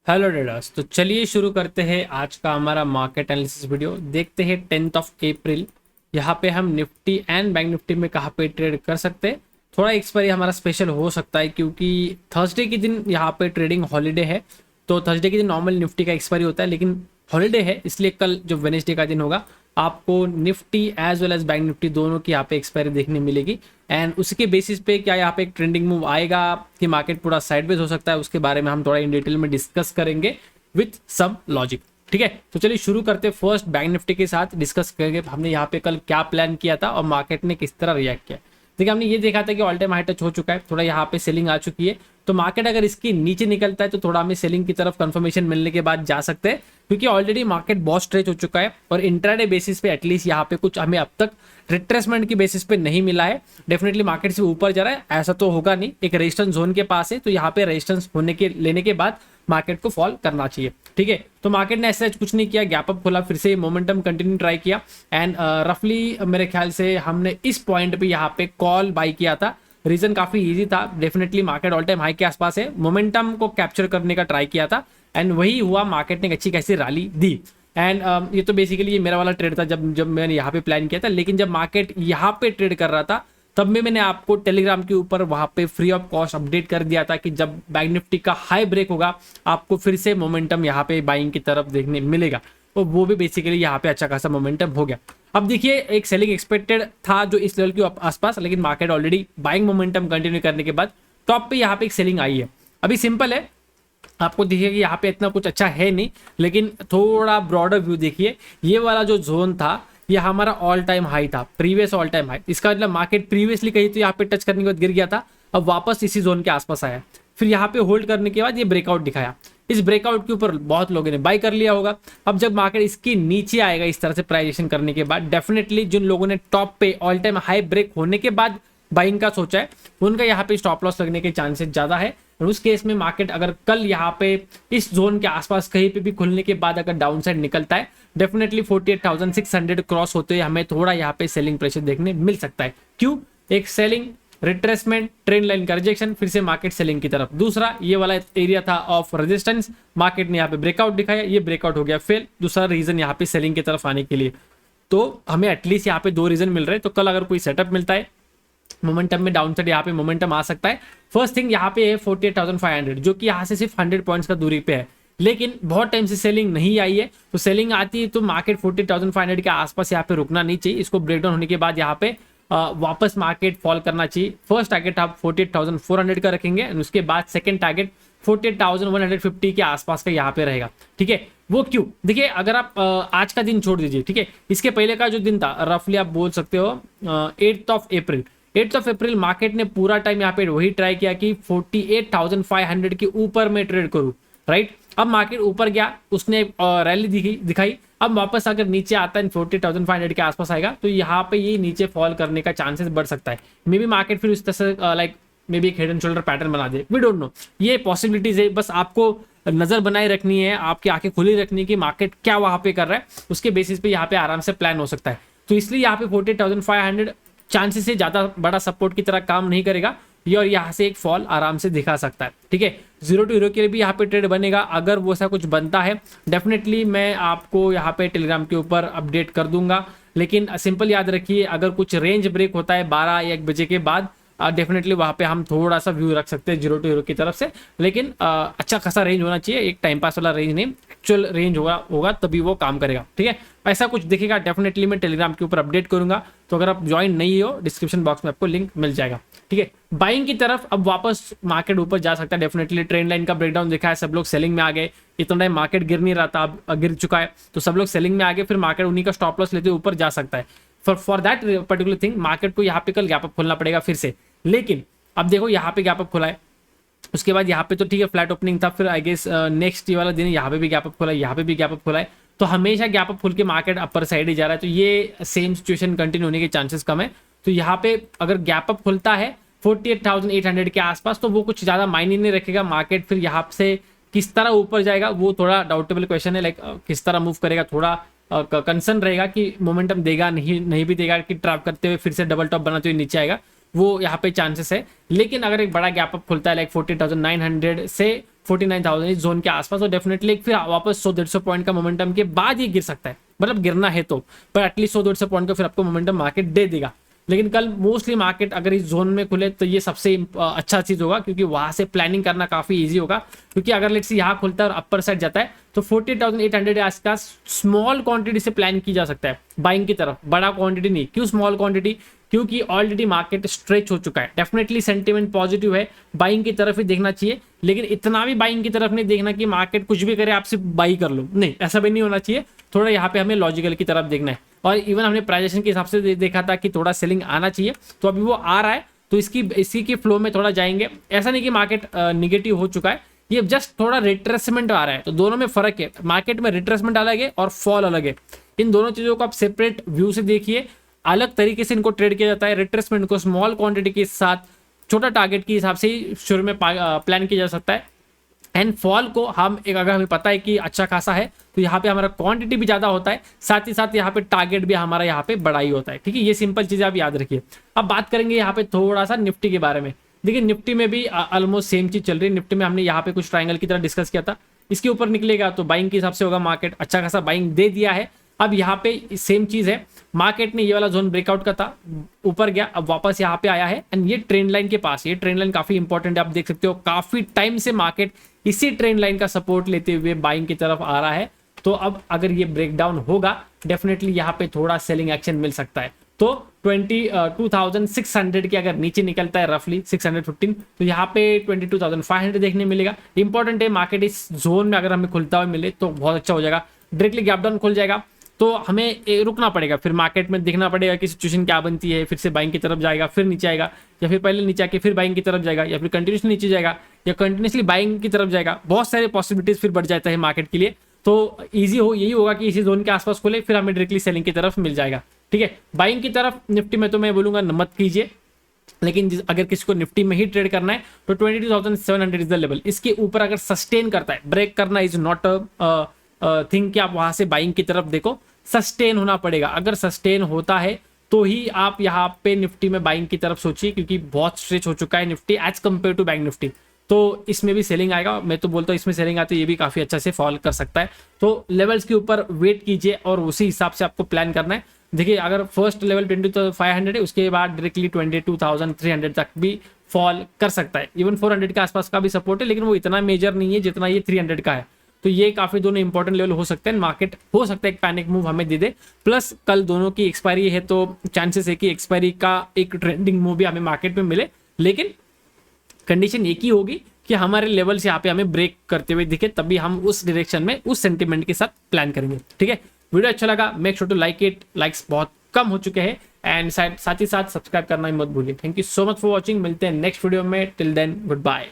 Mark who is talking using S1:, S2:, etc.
S1: Hello traders. तो चलिए शुरू करते हैं आज का हमारा मार्केट एनालिसिस वीडियो। देखते हैं 10th ऑफ अप्रैल यहाँ पे हम निफ्टी एंड बैंक निफ्टी में कहाँ पे ट्रेड कर सकते हैं। थोड़ा एक्सपायरी हमारा स्पेशल हो सकता है क्योंकि थर्सडे के दिन यहाँ पे ट्रेडिंग हॉलीडे है। तो थर्सडे के दिन नॉर्मल निफ्टी का एक्सपायरी होता है, लेकिन हॉलीडे है इसलिए कल जो वेनेसडे का दिन होगा आपको Nifty as well as bank Nifty दोनों की यहाँ पे एक्सपायरी देखने मिलेगी। एंड उसके बेसिस पे क्या यहाँ पे एक ट्रेंडिंग मूव आएगा कि मार्केट पूरा साइडवेज हो सकता है, उसके बारे में हम थोड़ा इन डिटेल में डिस्कस करेंगे विथ सम लॉजिक। ठीक है, तो चलिए शुरू करते हैं फर्स्ट बैंक निफ्टी के साथ। डिस्कस करेंगे हमने यहाँ पे कल क्या प्लान किया था और मार्केट ने किस तरह रिएक्ट किया। देखिए हमने ये देखा था कि ऑल टाइम हाई टच हो चुका है, थोड़ा यहाँ पे सेलिंग आ चुकी है। तो मार्केट अगर इसके नीचे निकलता है तो थोड़ा हमें सेलिंग की तरफ कंफर्मेशन मिलने के बाद जा सकते हैं, क्योंकि ऑलरेडी मार्केट बहुत स्ट्रेच हो चुका है और इंट्राडे बेसिस पे एटलीस्ट यहाँ पे कुछ हमें अब तक रिट्रेसमेंट की बेसिस पे नहीं मिला है। डेफिनेटली मार्केट से ऊपर जा रहा है ऐसा तो होगा नहीं, एक रेजिस्टेंस जोन के पास है, तो यहाँ पे रेजिस्टेंस होने के लेने के बाद मार्केट को फॉल करना चाहिए। ठीक है, तो मार्केट ने ऐसा कुछ नहीं किया, गैप अप खोला, फिर से मोमेंटम कंटिन्यू ट्राई किया एंड रफली मेरे ख्याल से हमने इस पॉइंट पे यहाँ पे कॉल बाई किया था। रीजन काफी इजी था, definitely market all time high के आसपास है, मोमेंटम को कैप्चर करने का ट्राई किया था एंड वही हुआ। मार्केट ने एक अच्छी खासी रैली दी एंड ये तो बेसिकली ये मेरा वाला ट्रेड था जब जब मैंने यहाँ पे प्लान किया था। लेकिन जब मार्केट यहाँ पे ट्रेड कर रहा था तब में मैंने आपको टेलीग्राम के ऊपर वहां पे फ्री ऑफ कॉस्ट अपडेट कर दिया था कि जब बैंक निफ्टी का हाई ब्रेक होगा आपको फिर से मोमेंटम यहाँ पे बाइंग की तरफ देखने मिलेगा। तो वो भी बेसिकली यहाँ पे अच्छा खासा मोमेंटम हो गया। अब देखिए एक सेलिंग एक्सपेक्टेड था जो इस लेवल के आसपास, लेकिन market already buying momentum continue करने के बाद टॉप पे यहाँ पे एक सेलिंग आई है। अभी सिंपल है, आपको देखिए कि यहाँ पे इतना कुछ अच्छा है नहीं, लेकिन थोड़ा ब्रॉडर व्यू देखिए। ये वाला जो जोन था ये हमारा ऑल टाइम हाई था, प्रीवियस ऑल टाइम हाई। इसका मतलब मार्केट प्रीवियसली कहीं तो यहाँ पे टच करने के बाद गिर गया था, अब वापस इसी जोन के आसपास आया, फिर यहाँ पे होल्ड करने के बाद ये ब्रेकआउट दिखाया। इस ब्रेकआउट के ऊपर बहुत लोगों ने बाय कर लिया होगा। अब जब मार्केट इसके नीचे आएगा इस तरह से प्राइजेशन करने के बाद, डेफिनेटली जिन लोगों ने टॉप पे ऑल टाइम हाई ब्रेक होने के बाद बाइंग का सोचा है उनका यहाँ पे स्टॉप लॉस लगने के चांसेस ज्यादा है। और उस केस में मार्केट अगर कल यहाँ पे इस जोन के आसपास कहीं पे भी खुलने के बाद अगर डाउन साइड निकलता है, डेफिनेटली 48,600 क्रॉस होते हुए हमें थोड़ा यहाँ पे सेलिंग प्रेशर देखने मिल सकता है। क्यों? एक सेलिंग, रिट्रेसमेंट, ट्रेंड लाइन का रिजेक्शन, फिर से मार्केट सेलिंग की तरफ। दूसरा ये वाला एरिया था ऑफ रेजिस्टेंस, मार्केट ने यहाँ पे ब्रेकआउट दिखाया, ये ब्रेकआउट हो गया फेल। दूसरा रीजन यहाँ पे सेलिंग की तरफ आने के लिए, तो हमें एटलीस्ट यहाँ पे दो रीजन मिल रहे हैं। तो कल अगर कोई सेटअप मिलता है मोमेंटम में, डाउन साइड यहाँ पे मोमेंटम आ सकता है। फर्स्ट थिंग यहाँ पे है 48,500 जो कि यहाँ से सिर्फ 100 पॉइंट्स का दूरी पे है, लेकिन बहुत टाइम से सेलिंग नहीं आई है। तो सेलिंग आती है तो मार्केट 48,500 के आसपास यहाँ पे रुकना नहीं चाहिए। इसको ब्रेकडाउन होने के बाद यहाँ पे वापस मार्केट फॉल करना चाहिए। फर्स्ट टारगेट आप 48,400 का रखेंगे और उसके बाद सेकंड टारगेट 48,150 के आसपास का यहाँ पे रहेगा। ठीक है, वो क्यों? देखिए अगर आप आज का दिन छोड़ दीजिए, ठीक है, इसके पहले का जो दिन था रफली आप बोल सकते हो 8th of April. 8th of April market ने पूरा टाइम यहाँ पे वही ट्राई किया कि 48,500 के ऊपर में ट्रेड करूं, राइट। अब मार्केट ऊपर गया, उसने रैली दिखाई, अब वापस अगर नीचे आता है 48,500 के आसपास आएगा तो यहाँ पे ये नीचे फॉल करने का चांसेस बढ़ सकता है। मे बी मार्केट फिर उस तरह से लाइक मे बी एक हेड एंड शोल्डर पैटर्न बना दे, वी डोंट नो। ये पॉसिबिलिटीज है, बस आपको नजर बनाए रखनी है, आपकी आंखें खुली रखनी है कि मार्केट क्या वहां पे कर रहा है, उसके बेसिस पे यहाँ पे आराम से प्लान हो सकता है। तो इसलिए यहाँ पे 48,500 चांसेस से ज्यादा बड़ा सपोर्ट की तरह काम नहीं करेगा ये, और यहाँ से एक फॉल आराम से दिखा सकता है। ठीक है, 0 to 0 के लिए भी यहाँ पे ट्रेड बनेगा। अगर वो ऐसा कुछ बनता है डेफिनेटली मैं आपको यहाँ पे टेलीग्राम के ऊपर अपडेट कर दूंगा। लेकिन सिंपल याद रखिए, अगर कुछ रेंज ब्रेक होता है 12 या 1 बजे के बाद, डेफिनेटली वहाँ पे हम थोड़ा सा व्यू रख सकते हैं 0 to 0 की तरफ से। लेकिन अच्छा खासा रेंज होना चाहिए, एक टाइम पास वाला रेंज नहीं, एक्चुअल रेंज होगा तभी वो काम करेगा। ठीक है, ऐसा कुछ दिखेगा डेफिनेटली मैं टेलीग्राम के ऊपर अपडेट करूंगा। तो अगर आप ज्वाइन नहीं हो डिस्क्रिप्शन बॉक्स में आपको लिंक मिल जाएगा। ठीक है, बाइंग की तरफ अब वापस मार्केट ऊपर जा सकता है। डेफिनेटली ट्रेंड लाइन का ब्रेकडाउन देखा है, सब लोग सेलिंग में आ गए। इतना टाइम मार्केट गिर नहीं रहा था, अब गिर चुका है तो सब लोग सेलिंग में आ गए, फिर मार्केट उन्हीं का स्टॉप लॉस लेते ऊपर जा सकता है। For that particular thing market को यहाँ पे कल गैप अप खोलना पड़ेगा फिर से। लेकिन अब देखो यहाँ पे गैप अप खोला है, उसके बाद यहाँ पे तो ठीक है फ्लैट ओपनिंग था, फिर आई गेस नेक्स्ट ये वाला दिन यहाँ पे भी गैप अप खोला है, यहाँ पे भी गैप अप खोला है। तो हमेशा गैप अप खुल के मार्केट अपर साइड ही जा रहा है, तो ये सेम सिचुएशन कंटिन्यू होने के चांसेस कम है। तो यहाँ पे अगर गैप अप खुलता है 48,800 के आसपास तो वो कुछ ज्यादा मायने नहीं रखेगा। मार्केट फिर यहाँ से किस तरह ऊपर जाएगा वो थोड़ा डाउटेबल क्वेश्चन है, लाइक किस तरह मूव करेगा थोड़ा कंसर्न रहेगा कि मोमेंटम देगा नहीं भी देगा, कि ट्रैप करते हुए फिर से डबल टॉप बनाते हुए नीचे आएगा। वो यहाँ पे चांसेस है। लेकिन अगर एक बड़ा गैप अप खुलता है लाइक 40,900 से 49,000 इस जोन के आसपास, तो डेफिनेटली फिर वापस 100-150 पॉइंट का मोमेंटम के बाद ये गिर सकता है, मतलब गिरना है तो, पर एटलीस्ट 100-150 पॉइंट का फिर आपको मोमेंटम मार्केट दे देगा। लेकिन कल मोस्टली मार्केट अगर इस जोन में खुले तो ये सबसे अच्छा चीज होगा, क्योंकि वहां से प्लानिंग करना काफी इजी होगा। क्योंकि अगर लेट्स यहाँ खुलता है और अपर साइड जाता है तो 48,800 के आसपास स्मॉल क्वांटिटी से प्लान की जा सकता है बाइंग की तरफ, बड़ा क्वांटिटी नहीं। क्यों स्मॉल क्वांटिटी? क्योंकि ऑलरेडी मार्केट स्ट्रेच हो चुका है। डेफिनेटली सेंटीमेंट पॉजिटिव है, बाइंग की तरफ ही देखना चाहिए, लेकिन इतना भी बाइंग की तरफ नहीं देखना कि मार्केट कुछ भी करे आप सिर्फ बाई कर लो, नहीं, ऐसा भी नहीं होना चाहिए। थोड़ा यहाँ पे हमें लॉजिकल की तरफ देखना है। और इवन हमने प्राइजेशन के हिसाब से देखा था कि थोड़ा सेलिंग आना चाहिए, तो अभी वो आ रहा है, तो इसी के फ्लो में थोड़ा जाएंगे। ऐसा नहीं कि मार्केट निगेटिव हो चुका है, ये जस्ट थोड़ा रिट्रेसमेंट आ रहा है। तो दोनों में फर्क है, मार्केट में रिट्रेसमेंट अलग है और फॉल अलग है। इन दोनों चीजों को आप सेपरेट व्यू से देखिए, अलग तरीके से इनको ट्रेड किया जाता है। रिट्रेसमेंट को स्मॉल क्वांटिटी के साथ छोटा टारगेट के हिसाब से ही शुरू में प्लान किया जा सकता है। एंड फॉल को हम एक, अगर हमें पता है कि अच्छा खासा है, तो यहाँ पे हमारा क्वांटिटी भी ज्यादा होता है, साथ ही साथ यहाँ पे टारगेट भी हमारा यहाँ पे बड़ा ही होता है। ठीक है, ये सिंपल चीजें आप याद रखिए। अब बात करेंगे यहाँ पे थोड़ा सा निफ्टी के बारे में। देखिए निफ्टी में भी ऑलमोस्ट सेम चीज चल रही है। निफ्टी में हमने यहाँ पे कुछ ट्रायंगल की तरह डिस्कस किया था, इसके ऊपर निकलेगा तो बाइंग के हिसाब से होगा। मार्केट अच्छा खासा बाइंग दे दिया है। अब यहाँ पे सेम चीज है, मार्केट ने ये वाला जोन ब्रेकआउट का था, ऊपर गया, अब वापस यहाँ पे आया है। एंड ये ट्रेंड लाइन के पास, ये ट्रेंड लाइन काफी इंपॉर्टेंट है, आप देख सकते हो काफी टाइम से मार्केट इसी ट्रेंड लाइन का सपोर्ट लेते हुए बाइंग की तरफ आ रहा है। तो अब अगर ये ब्रेकडाउन होगा, डेफिनेटली यहाँ पे थोड़ा सेलिंग एक्शन मिल सकता है। तो 22,600 के अगर नीचे निकलता है, रफली 615, तो यहाँ पे 22,500 देखने मिलेगा। इंपॉर्टेंट है मार्केट इस जोन में अगर हमें खुलता हुआ मिले तो बहुत अच्छा हो जाएगा। डायरेक्टली गैप डाउन खुल जाएगा तो हमें रुकना पड़ेगा, फिर मार्केट में देखना पड़ेगा कि सिचुएशन क्या बनती है, फिर से बाइंग की तरफ जाएगा, फिर नीचे आएगा, या फिर पहले नीचे आके फिर बाइंग की तरफ जाएगा, या फिर कंटिन्यूसली नीचे जाएगा, या कंटिन्यूसली बाइंग की तरफ जाएगा। बहुत सारे पॉसिबिलिटीज फिर बढ़ जाता है मार्केट के लिए। तो ईजी यही होगा कि इसी जोन के आसपास खुले, फिर हमें डायरेक्टली सेलिंग की तरफ मिल जाएगा। ठीक है, बाइंग की तरफ निफ्टी में तो मैं बोलूंगा मत कीजिए, लेकिन अगर किसी को निफ्टी में ही ट्रेड करना है तो 22,700 इज द लेवल। इसके ऊपर अगर सस्टेन करता है, ब्रेक करना इज नॉट थिंग कि आप वहां से बाइंग की तरफ देखो, सस्टेन होना पड़ेगा। अगर सस्टेन होता है तो ही आप यहाँ पे निफ्टी में बाइंग की तरफ सोचिए, क्योंकि बहुत स्ट्रेच हो चुका है Nifty as compare to bank Nifty. तो इसमें भी सेलिंग आएगा, मैं तो बोलता हूँ इसमें सेलिंग आती है, ये भी काफी अच्छा से फॉल कर सकता है। तो लेवल्स के ऊपर वेट कीजिए और उसी हिसाब से आपको प्लान करना है। देखिए अगर फर्स्ट लेवल 22,500 है, उसके बाद डायरेक्टली 22,300 तक भी फॉल कर सकता है। इवन 400 के आसपास का भी सपोर्ट है, लेकिन वो इतना मेजर नहीं है जितना ये 300 का है। तो ये काफी दोनों इंपॉर्टेंट लेवल हो सकते हैं। मार्केट हो सकता है एक पैनिक मूव हमें दे दे, प्लस कल दोनों की एक्सपायरी है, तो चांसेस है कि एक्सपायरी का एक ट्रेंडिंग मूव भी हमें मार्केट में मिले। लेकिन कंडीशन एक ही होगी कि हमारे लेवल्स यहाँ पे हमें ब्रेक करते हुए दिखे, तभी हम उस डायरेक्शन में उस सेंटीमेंट के साथ प्लान करेंगे। ठीक है, वीडियो अच्छा लगा, make sure to like it. Likes बहुत कम हो चुके हैं, एंड साथ ही साथ सब्सक्राइब करना ही मत भूलिए। Thank you so much for watching, मिलते हैं नेक्स्ट वीडियो में। Till then good bye.